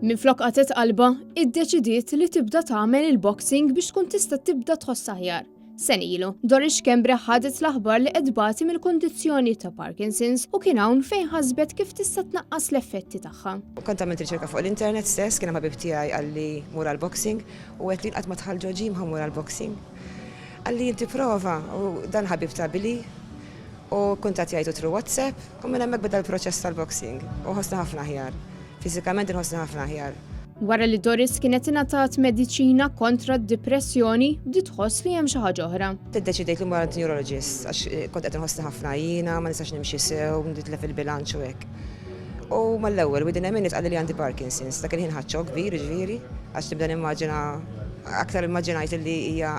Minflok qatet qalba, iddeċidiet li tibda tagħmel il-boxing biex tkun tista' tibda tħoss aħjar. Senilu, Doris Kembre ħadet l-aħbar li qed bagħti mill-kundizzjoni ta' Parkinson's u kien hawn fejn ħasbet kif tista' tnaqqas l-effetti tagħha. Kont għamilt riċerka fuq l-internet stess, kien hemm ħabib tiegħi qalli mur għall-boxing u qed li qatt ma tħall ġim ħammur għall-boxing. Qalli inti prova u dan ħabib ta' Billy u kuntattjajtu tru WhatsApp u minn hemmhekk beda l-proċess tal-boxing u ħossna ħafna aħjar. Fiżikament inħossna ħafna aħjar. Wara li Doris kienet ingħatat mediċina kontra d-depressjoni, bdiet tħoss li hemm xi ħaġa oħra. Tiddeċidejt li mor għand neurologist għax kont qed inħossni ħafna jiena, ma nistax nimxi sew, nitlef il-bilanċ u hekk. U mal-ewwel within a minute qalli li għandi Parkinson's, dak il-ħin ħadd xokk kbir ġifieri, għax tibda nimmaġina aktar immaġinajt li hija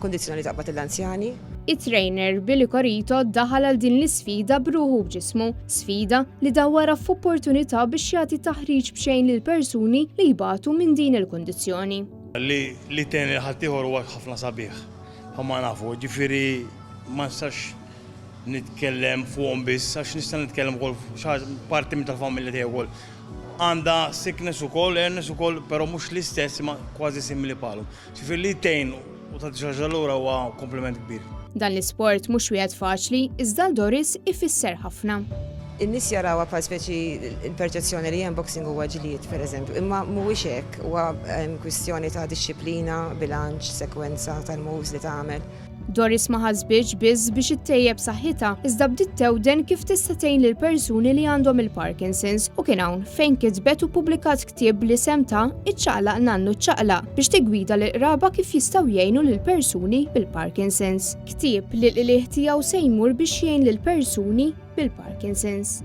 kondizzjoni li taqbad l-anzjani. It-trainer Billy Corito daħal għal din l-isfida b'ruħu b'ġismu, sfida li dawwara f'opportunità biex jagħti taħriġ b'xejn lil persuni li jbatu minn din il-kondizzjoni. Li tieni ħaddieħor huwa ħafna sabiħ. Ħamma nafu, ġifieri ma nistax nitkellem fuqhom biss għax nista' nitkellem ukoll parti minn tal-familja tiegħi wkoll. Għandha sickness ukoll, illness ukoll, però mhux l-istess ma kważi simili bħalhom. Ġifieri li tgħin u tagħti xi ħaġa lura huwa kompliment kbir. Dan l-isport mhux wieħed faċli, iżda Doris ifisser ħafna. In-nies jarawha bħal speċi l-perċezzjoni li hemm boxing huwa ġlied pereżempju, imma mhuwiex hekk, huwa kwistjoni ta' dixxilpina, bilanċ, sekwenza tal-moves li tagħmel. Doris ma ħasbitx biss biex ittejjeb saħħitha, iżda bdiet tewden kif tista' tgħin lil persuni li għandhom il-Parkinson's u kien hawn fejn kitbet u pubblikat ktieb li semta iċċaqlaq nannu ċċaqlaq biex tigwida lil qraba kif jistgħu jgħinu lil persuni bil-Parkinson's. Ktieb li l-qlieħ tiegħu se jmur biex jgħin lil persuni bil-Parkinson's.